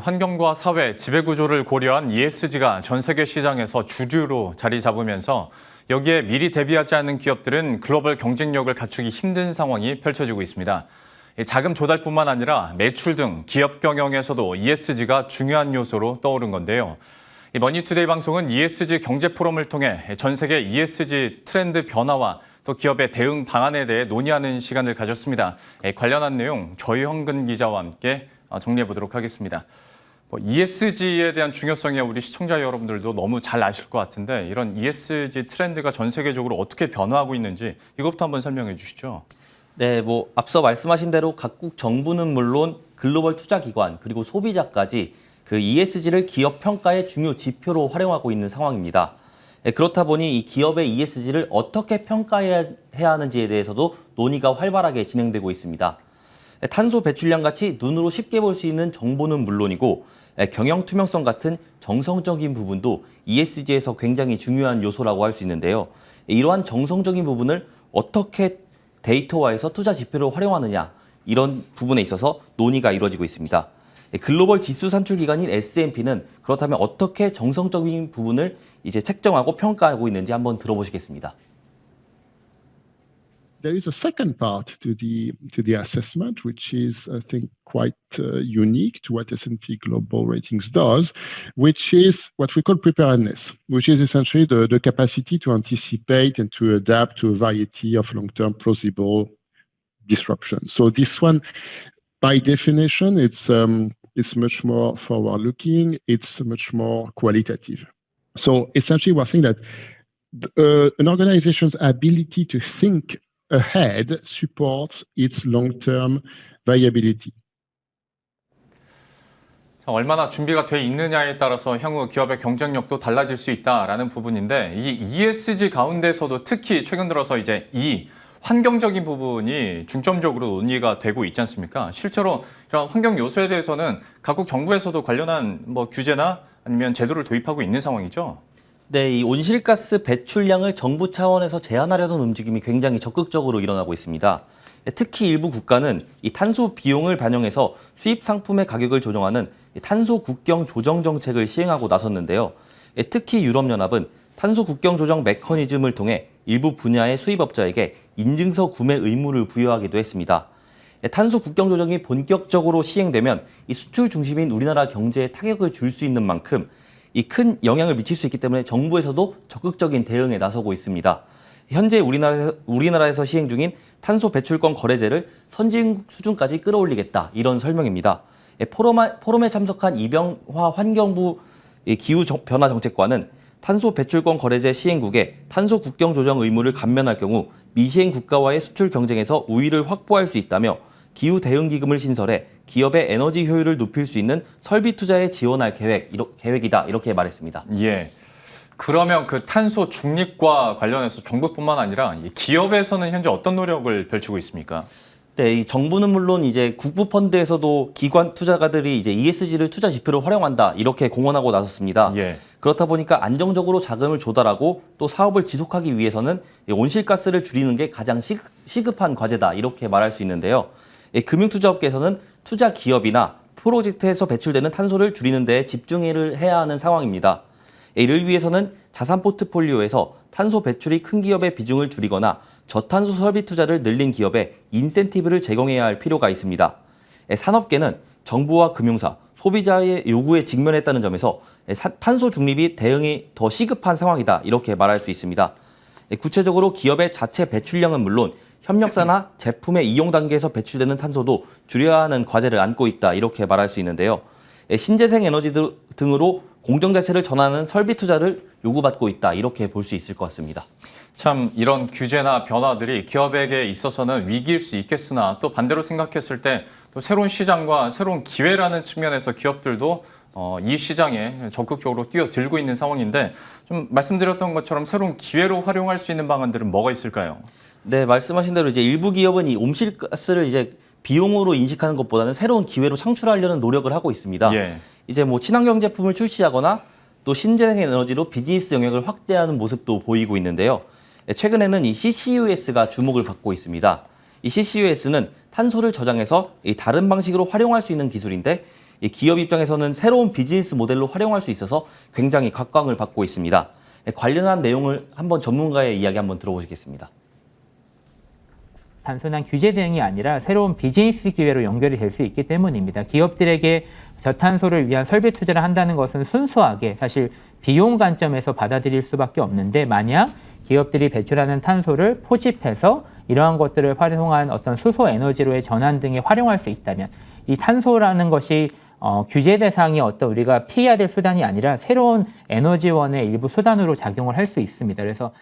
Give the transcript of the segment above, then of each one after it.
환경과 사회, 지배구조를 고려한 ESG가 전 세계 시장에서 주류로 자리 잡으면서 여기에 미리 대비하지 않은 기업들은 글로벌 경쟁력을 갖추기 힘든 상황이 펼쳐지고 있습니다. 자금 조달뿐만 아니라 매출 등 기업 경영에서도 ESG가 중요한 요소로 떠오른 건데요. 머니투데이 방송은 ESG 경제 포럼을 통해 전 세계 ESG 트렌드 변화와 또 기업의 대응 방안에 대해 논의하는 시간을 가졌습니다. 관련한 내용 조형근 기자와 함께 정리해 보도록 하겠습니다. ESG에 대한 중요성이 우리 시청자 여러분들도 너무 잘 아실 것 같은데 이런 ESG 트렌드가 전 세계적으로 어떻게 변화하고 있는지 이것부터 한번 설명해 주시죠. 네, 앞서 말씀하신 대로 각국 정부는 물론 글로벌 투자기관 그리고 소비자까지 그 ESG를 기업 평가의 중요 지표로 활용하고 있는 상황입니다. 그렇다 보니 이 기업의 ESG를 어떻게 평가해야 하는지에 대해서도 논의가 활발하게 진행되고 있습니다. 탄소 배출량 같이 눈으로 쉽게 볼 수 있는 정보는 물론이고 경영 투명성 같은 정성적인 부분도 ESG에서 굉장히 중요한 요소라고 할 수 있는데요. 이러한 정성적인 부분을 어떻게 데이터화해서 투자 지표로 활용하느냐 이런 부분에 있어서 논의가 이루어지고 있습니다. 글로벌 지수 산출 기관인 S&P는 그렇다면 어떻게 정성적인 부분을 이제 책정하고 평가하고 있는지 한번 들어보시겠습니다. There is a second part to the assessment, which is, I think, quite unique to what S&P Global Ratings does, which is what we call preparedness, which is essentially the capacity to anticipate and to adapt to a variety of long-term plausible disruptions. So this one, by definition, it's much more forward-looking. It's much more qualitative. So essentially, we're saying that an organization's ability to think ahead supports its long-term viability. 얼마나 준비가 돼 있느냐에 따라서 향후 기업의 경쟁력도 달라질 수 있다라는 부분인데 이 ESG 가운데서도 특히 최근 들어서 이제 이 환경적인 부분이 중점적으로 논의가 되고 있지 않습니까? 실제로 이런 환경 요소에 대해서는 각국 정부에서도 관련한 규제나 아니면 제도를 도입하고 있는 상황이죠. 네, 이 온실가스 배출량을 정부 차원에서 제한하려는 움직임이 굉장히 적극적으로 일어나고 있습니다. 특히 일부 국가는 이 탄소 비용을 반영해서 수입 상품의 가격을 조정하는 탄소 국경 조정 정책을 시행하고 나섰는데요. 특히 유럽연합은 탄소 국경 조정 메커니즘을 통해 일부 분야의 수입업자에게 인증서 구매 의무를 부여하기도 했습니다. 탄소 국경 조정이 본격적으로 시행되면 이 수출 중심인 우리나라 경제에 타격을 줄 수 있는 만큼 이 큰 영향을 미칠 수 있기 때문에 정부에서도 적극적인 대응에 나서고 있습니다. 현재 우리나라에서 시행 중인 탄소 배출권 거래제를 선진국 수준까지 끌어올리겠다 이런 설명입니다. 포럼에 참석한 이병화 환경부 기후 변화 정책관은 탄소 배출권 거래제 시행국에 탄소 국경 조정 의무를 감면할 경우 미시행 국가와의 수출 경쟁에서 우위를 확보할 수 있다며 기후 대응 기금을 신설해 기업의 에너지 효율을 높일 수 있는 설비 투자에 지원할 계획이다 이렇게 말했습니다. 예. 그러면 그 탄소 중립과 관련해서 정부뿐만 아니라 기업에서는 현재 어떤 노력을 펼치고 있습니까? 네, 이 정부는 물론 이제 국부 펀드에서도 기관 투자가들이 이제 ESG를 투자 지표로 활용한다 이렇게 공언하고 나섰습니다. 예. 그렇다 보니까 안정적으로 자금을 조달하고 또 사업을 지속하기 위해서는 온실가스를 줄이는 게 가장 시급한 과제다 이렇게 말할 수 있는데요. 금융투자업계에서는 투자 기업이나 프로젝트에서 배출되는 탄소를 줄이는 데 집중을 해야 하는 상황입니다. 이를 위해서는 자산 포트폴리오에서 탄소 배출이 큰 기업의 비중을 줄이거나 저탄소 설비 투자를 늘린 기업에 인센티브를 제공해야 할 필요가 있습니다. 산업계는 정부와 금융사, 소비자의 요구에 직면했다는 점에서 탄소 중립이 대응이 더 시급한 상황이다 이렇게 말할 수 있습니다. 구체적으로 기업의 자체 배출량은 물론 협력사나 제품의 이용 단계에서 배출되는 탄소도 줄여야 하는 과제를 안고 있다 이렇게 말할 수 있는데요. 신재생 에너지 등으로 공정 자체를 전환하는 설비 투자를 요구받고 있다 이렇게 볼 수 있을 것 같습니다. 참 이런 규제나 변화들이 기업에게 있어서는 위기일 수 있겠으나 또 반대로 생각했을 때 또 새로운 시장과 새로운 기회라는 측면에서 기업들도 이 시장에 적극적으로 뛰어들고 있는 상황인데 좀 말씀드렸던 것처럼 새로운 기회로 활용할 수 있는 방안들은 뭐가 있을까요? 네, 말씀하신 대로 이제 일부 기업은 이 온실가스를 이제 비용으로 인식하는 것보다는 새로운 기회로 창출하려는 노력을 하고 있습니다. 예. 이제 친환경 제품을 출시하거나 또 신재생 에너지로 비즈니스 영역을 확대하는 모습도 보이고 있는데요. 최근에는 이 CCUS가 주목을 받고 있습니다. 이 CCUS는 탄소를 저장해서 다른 방식으로 활용할 수 있는 기술인데 이 기업 입장에서는 새로운 비즈니스 모델로 활용할 수 있어서 굉장히 각광을 받고 있습니다. 관련한 내용을 한번 전문가의 이야기 한번 들어보시겠습니다. 단순한 규제 대응이 아니라 새로운 비즈니스 기회로 연결이 될 수 있기 때문입니다. 기업들에게 저탄소를 위한 설비 투자를 한다는 것은 순수하게 사실 비용 관점에서 받아들일 수밖에 없는데, 만약 기업들이 배출하는 탄소를 포집해서 이러한 것들을 활용한 어떤 수소 에너지로의 전환 등에 활용할 수 있다면, 이 탄소라는 것이 규제 대상이 어떤 우리가 피해야 될 수단이 아니라 새로운 에너지원의 일부 수단으로 작용을 할 수 있습니다. 그래서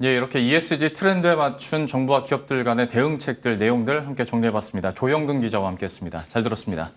예, 이렇게 ESG 트렌드에 맞춘 정부와 기업들 간의 대응책들, 내용들 함께 정리해봤습니다. 조영근 기자와 함께했습니다. 잘 들었습니다.